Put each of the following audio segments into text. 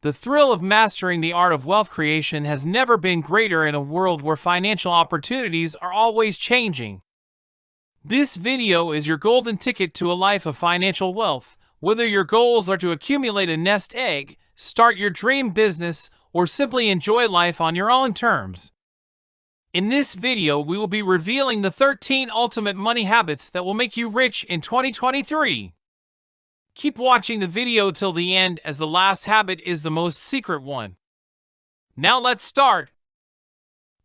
The thrill of mastering the art of wealth creation has never been greater in a world where financial opportunities are always changing. This video is your golden ticket to a life of financial wealth. Whether your goals are to accumulate a nest egg, start your dream business, or simply enjoy life on your own terms. In this video, we will be revealing the 13 ultimate money habits that will make you rich in 2023. Keep watching the video till the end, as the last habit is the most secret one. Now let's start.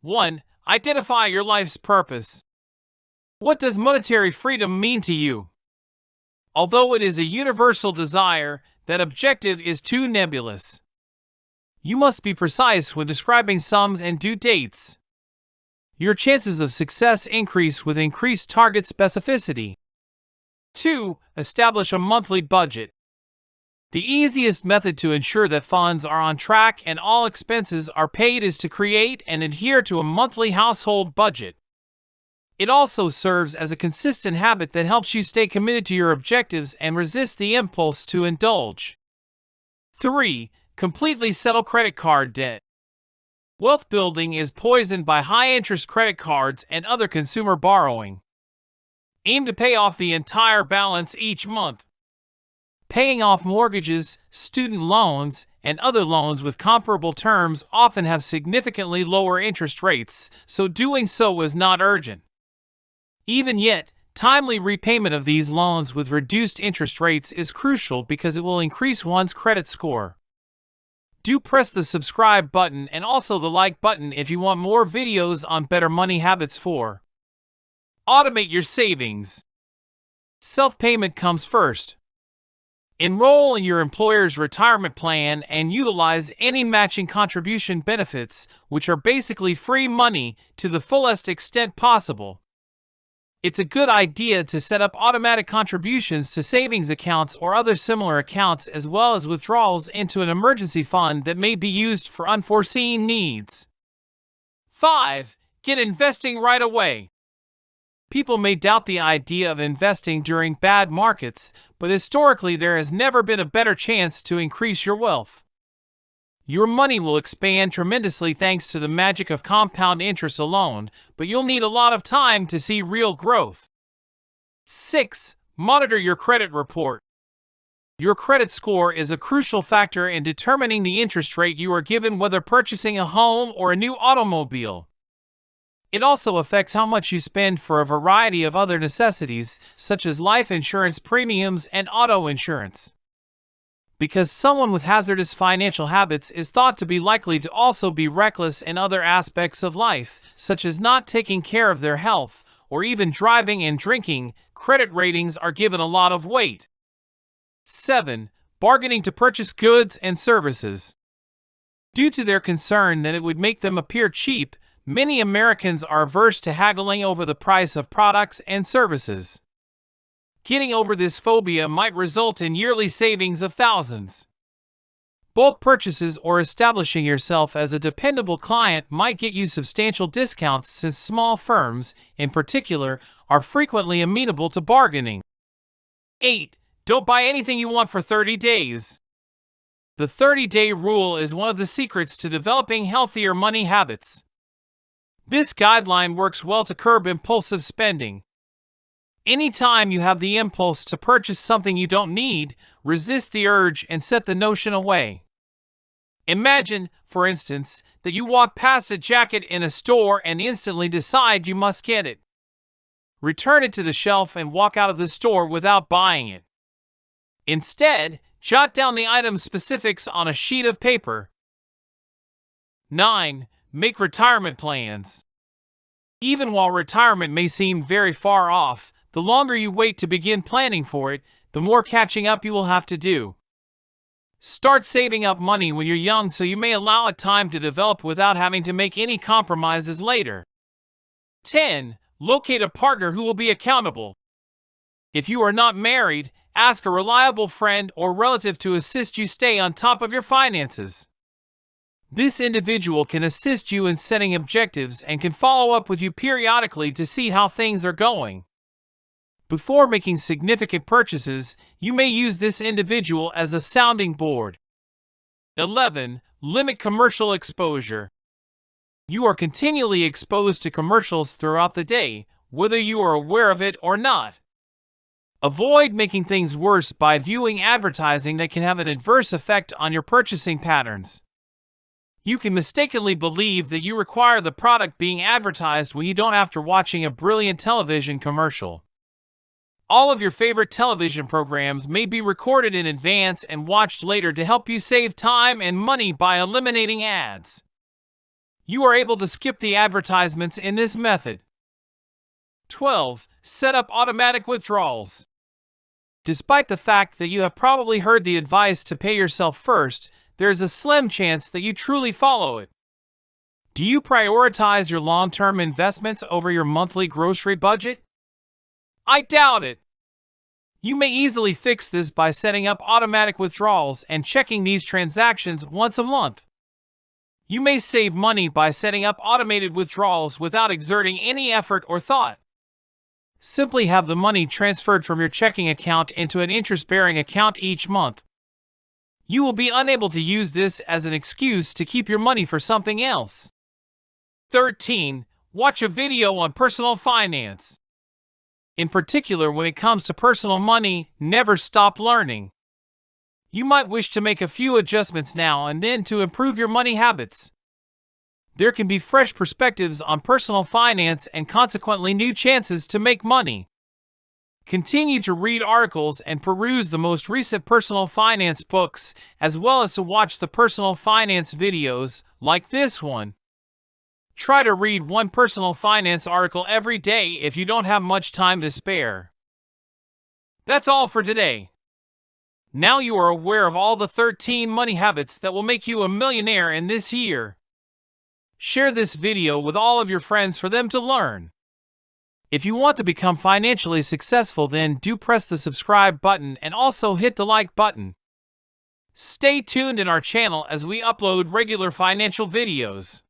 1. Identify your life's purpose. What does monetary freedom mean to you? Although it is a universal desire, that objective is too nebulous. You must be precise when describing sums and due dates. Your chances of success increase with increased target specificity. 2. Establish a monthly budget. The easiest method to ensure that funds are on track and all expenses are paid is to create and adhere to a monthly household budget. It also serves as a consistent habit that helps you stay committed to your objectives and resist the impulse to indulge. 3. Completely settle credit card debt. Wealth building is poisoned by high-interest credit cards and other consumer borrowing. Aim to pay off the entire balance each month. Paying off mortgages, student loans, and other loans with comparable terms often have significantly lower interest rates, so doing so is not urgent. Even yet, timely repayment of these loans with reduced interest rates is crucial because it will increase one's credit score. Do press the subscribe button and also the like button if you want more videos on better money habits. 4. Automate your savings. Self-payment comes first. Enroll in your employer's retirement plan and utilize any matching contribution benefits, which are basically free money, to the fullest extent possible. It's a good idea to set up automatic contributions to savings accounts or other similar accounts, as well as withdrawals into an emergency fund that may be used for unforeseen needs. 5. Get investing right away. People may doubt the idea of investing during bad markets, but historically there has never been a better chance to increase your wealth. Your money will expand tremendously thanks to the magic of compound interest alone, but you'll need a lot of time to see real growth. 6. Monitor your credit report. Your credit score is a crucial factor in determining the interest rate you are given whether purchasing a home or a new automobile. It also affects how much you spend for a variety of other necessities, such as life insurance premiums and auto insurance. Because someone with hazardous financial habits is thought to be likely to also be reckless in other aspects of life, such as not taking care of their health, or even driving and drinking, credit ratings are given a lot of weight. 7. Bargaining to purchase goods and services. Due to their concern that it would make them appear cheap, many Americans are averse to haggling over the price of products and services. Getting over this phobia might result in yearly savings of thousands. Bulk purchases or establishing yourself as a dependable client might get you substantial discounts, since small firms, in particular, are frequently amenable to bargaining. 8. Don't buy anything you want for 30 days. The 30-day rule is one of the secrets to developing healthier money habits. This guideline works well to curb impulsive spending. Anytime you have the impulse to purchase something you don't need, resist the urge and set the notion away. Imagine, for instance, that you walk past a jacket in a store and instantly decide you must get it. Return it to the shelf and walk out of the store without buying it. Instead, jot down the item's specifics on a sheet of paper. 9. Make retirement plans. Even while retirement may seem very far off, the longer you wait to begin planning for it, the more catching up you will have to do. Start saving up money when you're young so you may allow it time to develop without having to make any compromises later. 10. Locate a partner who will be accountable. If you are not married, ask a reliable friend or relative to assist you stay on top of your finances. This individual can assist you in setting objectives and can follow up with you periodically to see how things are going. Before making significant purchases, you may use this individual as a sounding board. 11. Limit commercial exposure. You are continually exposed to commercials throughout the day, whether you are aware of it or not. Avoid making things worse by viewing advertising that can have an adverse effect on your purchasing patterns. You can mistakenly believe that you require the product being advertised when you don't after watching a brilliant television commercial. All of your favorite television programs may be recorded in advance and watched later to help you save time and money by eliminating ads. You are able to skip the advertisements in this method. 12. Set up automatic withdrawals. Despite the fact that you have probably heard the advice to pay yourself first, there is a slim chance that you truly follow it. Do you prioritize your long-term investments over your monthly grocery budget? I doubt it. You may easily fix this by setting up automatic withdrawals and checking these transactions once a month. You may save money by setting up automated withdrawals without exerting any effort or thought. Simply have the money transferred from your checking account into an interest-bearing account each month. You will be unable to use this as an excuse to keep your money for something else. 13. Watch a video on personal finance. In particular, when it comes to personal money, never stop learning. You might wish to make a few adjustments now and then to improve your money habits. There can be fresh perspectives on personal finance and consequently new chances to make money. Continue to read articles and peruse the most recent personal finance books, as well as to watch the personal finance videos, like this one. Try to read one personal finance article every day if you don't have much time to spare. That's all for today. Now you are aware of all the 13 money habits that will make you a millionaire in this year. Share this video with all of your friends for them to learn. If you want to become financially successful, then do press the subscribe button and also hit the like button. Stay tuned in our channel as we upload regular financial videos.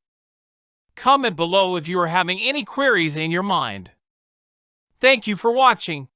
Comment below if you are having any queries in your mind. Thank you for watching.